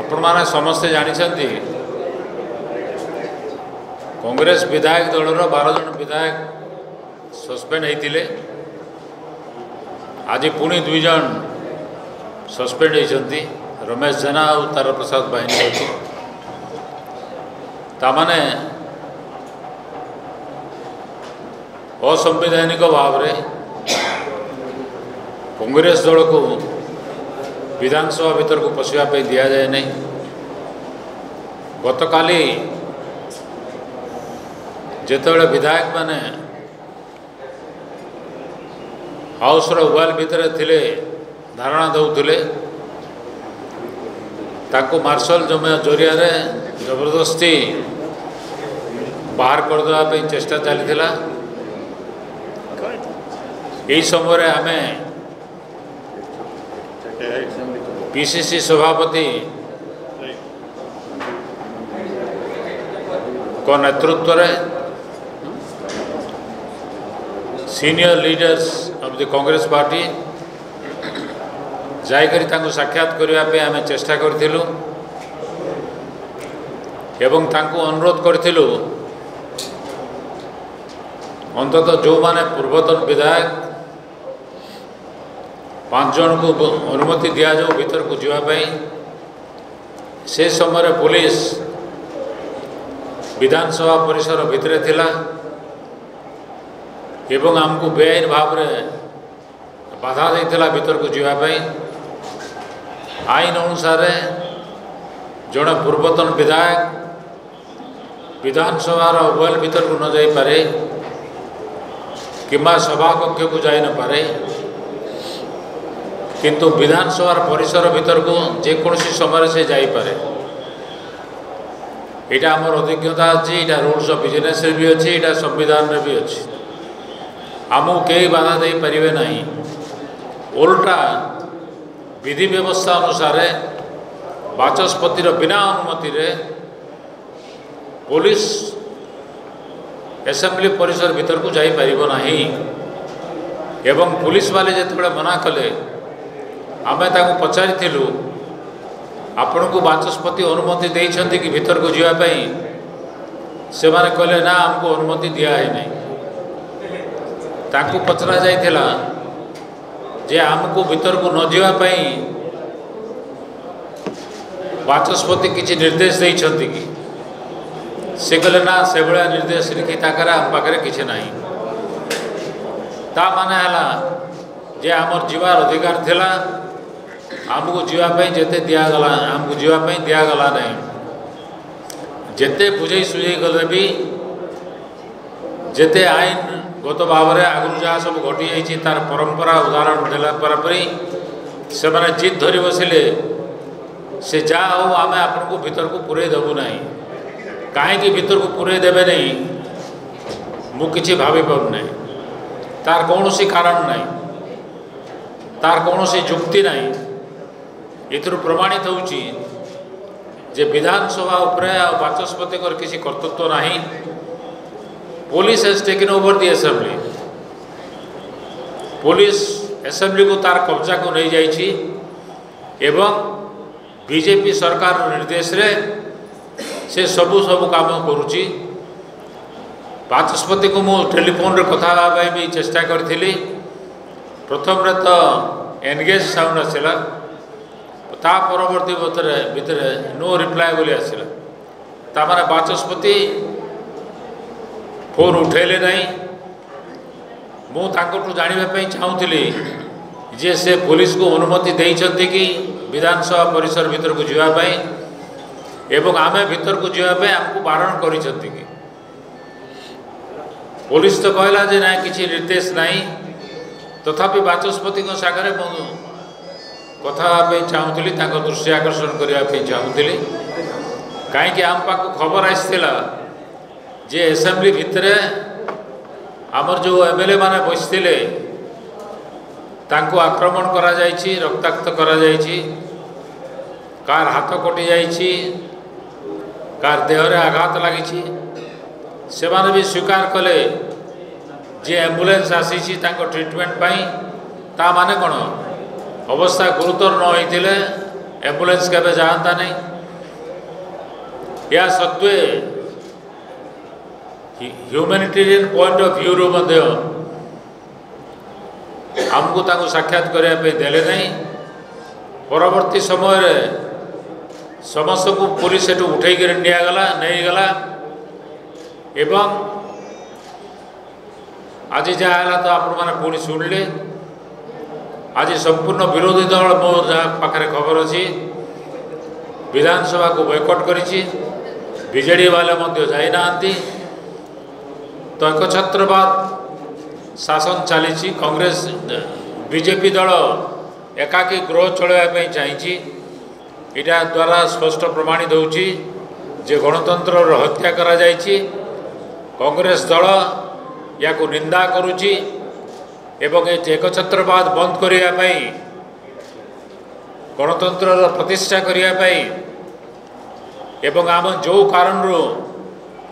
आपण माने समस्ते जानिछन्ति कांग्रेस विधायक दलर 12 जन विधायक सस्पेंड होते आज पुणी 2 जन सस्पेंड होती रमेश जेना और तारा प्रसाद बाहिनी तामाने असंवैधानिक भाव में कांग्रेस दल को विधानसभा भीतर को पशिवाई दि जाए नहीं। गतकाली जितेबाला विधायक माने हाउस उवाल भितर थिले धारणा दौले ताको मार्शल जरिया जबरदस्ती बाहर करदे चेष्टा चली यही समय आम पीसीसी सभापति को नेतृत्व में senior leaders of the Congress party जाकर साक्षात करने आम चेष्टा करूँ एवं तांको अनुरोध करूँ अंततः जो माने पूर्वतन विधायक 5 जन को अनुमति दि जाओ भीतर को जावाई से समय पुलिस विधानसभा परिसर भितर थिला एवं आमको बेआईन भाव में बाधा देता भीतर को जावाई आईन अनुसार जड़े पूर्वतन विधायक विधानसभा उवाल भीतर को न जाई पारे किंबा सभा कक्ष को जाई न पारे किंतु विधानसभा परिसर भीतर को जेकोसी समय से जाई पारे। यहाँ आमर अभिज्ञता अच्छी यहाँ रूल्स ऑफ बिजनेस भी अच्छी यहाँ संविधान भी अच्छी आमको कई बाधा दे पारे ना उल्टा विधि व्यवस्था अनुसार बाचस्पतिर बिना अनुमति रे पुलिस एसेंब्ली परिसर भीतर को जाई पारिबो नाही एवं पुलिस वाले जिते मना कले आम पचारि आपण को बाचस्पति अनुमति देइछन्ति कि भीतर को जावाई से माने कहले ना हमको अनुमति दिया है नहीं ताकू पचरा जाइथिला जे आमको भीतर को न जावाई बाचस्पति किसी निर्देश देइछन्ति कि से कहले ना से भाया निर्देश लिखि ताकर आम पाखे किसी ना ता माने हला जे आमर जीवार अधिकार थिला आमको जीवाई जेते दिगला आमको जीवाई दिगला नहीं जेते बुझे सुझे गले भी जेते आईन गत भाव में आगु जहाँ सब घटी जाइए तार परंपरा उदाहरण देला परापरी से मैंने जिद धरी बसिले से जहाँ हो आम आपन को भीतर को पूरे देवु ना कहीं भीतर को पूरे देवे नहीं मु किछि भाभी पारना तार कौन सी कारण नहीं तार कौन सी जुक्ति नहीं इतर प्रमाणित होउची जे विधानसभा उपरे बाचस्पति किसी कर्तृत्व नहीं police has taken over the assembly police assembly को तार कब्जा को नहीं जाइछि एवं बीजेपी सरकार निर्देश रे से सबू काम करुच्ची बाचस्पति को मु टेलीफोन रे कथा होगा भी चेष्टा करी प्रथम रे तो एनगेज साउंड आसला ता परवर्ती भितर नो रिप्लाय बोली आसला तामाने बाचस्पति फोन उठेले नहीं मु तांकोटू जानिबा चाहूली जे से पुलिस को अनुमति देइछन्ति कि विधानसभा परिसर भीतर को जावाई एवं आमे भीतर को जावाई आमको बारण करिसन्ति कि पुलिस तो कहला जे ना किसी निर्देश नहीं तथापि बाचस्पति सागर कथा चाहूली दृष्टि आकर्षण करने चाहूली कहीं आम पाक खबर आसला जे असेंबली भितर आमर जो एमएलए माने बसते तांको आक्रमण करा जायछि रक्ताक्त करा जायछि कार हाथ कटि जायछि कार देहरे आघात लगी से माने भी स्वीकार कले जे एम्बुलेंस आसी ट्रिटमेंट पाई माने कौन अवस्था गुरुतर न होते एम्बुलेंस केबे जाता नहीं या सत्वे ह्यूमैनिटेरियन पॉइंट ऑफ व्यू रू मध्य आमको ताको साक्षात करने देले नहीं। परवर्ती समय रे समस्त को पुलिस एटू उठे निगला नहीं गला एवं आज जहाँ तो आपण मैंने पुणी शुणिले। आज संपूर्ण विरोधी दल मो पाखे खबर अच्छी विधानसभा को बॉयकॉट करिछि। बीजेडी वाले जाइना तो एकछत्रवाद शासन चली। कांग्रेस बीजेपी दल एकाकी गृह चलवाई चाहिए। इटा द्वारा स्पष्ट प्रमाणित होउछि जे गणतंत्र हत्या करा जाइछि। कांग्रेस दल या को निंदा करुछि एवं एकछत्रवाद बंद करने गणतंत्र प्रतिष्ठा करने एवं आम जो कारण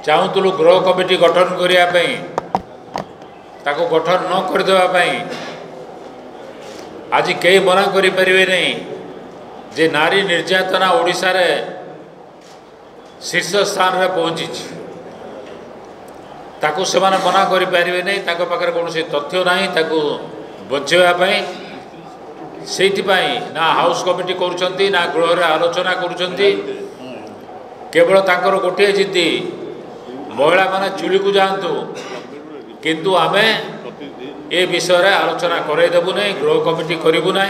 चाहूलु गृह कमिटी गठन करने ताको गठन न करदेवाई आज कई मना करें नहीं जे नारी निर्यातना ओडिशा रे शीर्ष स्थान रे पहुँची ताकू से मना करें नहीं। ताको पाखरे कौन तथ्य नहीं ताकू बचाई से ना हाउस कमिटी करुँच ना गृह आलोचना करुँच। केवल तांकर गोटे जिद्दी महिला माने चुली को जातु किंतु आमे ए विषय रे आलोचना करदेबू नहीं। गृह कमिटी करूँ ना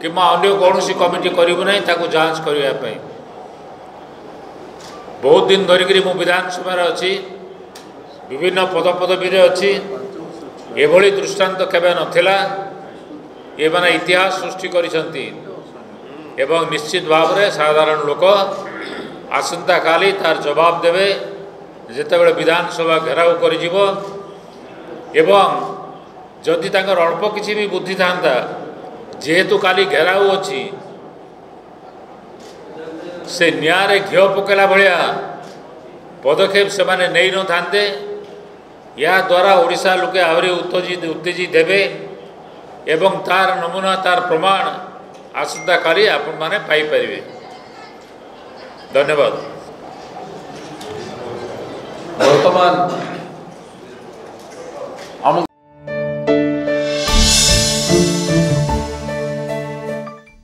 कि अन्य कौन कमिटी करूँ ना ताकू जांच करने। बहुत दिन धरिक मु विधानसभा अच्छी विभिन्न पदपदवी अच्छी एभली दृष्टांत केबे नथिला। ये माने इतिहास सृष्टि करिसंती एवं निश्चित भाव में साधारण लोक आसंता काली तार जवाब देवे जेतेबेले विधानसभा घेराव करिजिवो एवं जदि तांकर अल्प किछि भी बुद्धि थांता जेहेतु काली घेराव अच्छी से न्यारे घिओ पकेला भलिया पदक्षेप से माने नहीं न थांते। या द्वारा ओडिशा लोके आहरी उत्तेजित हेबे एवं तार नमूना तार प्रमाण आसंता काली आपण माने पाई परिबे। धन्यवाद। वर्तमान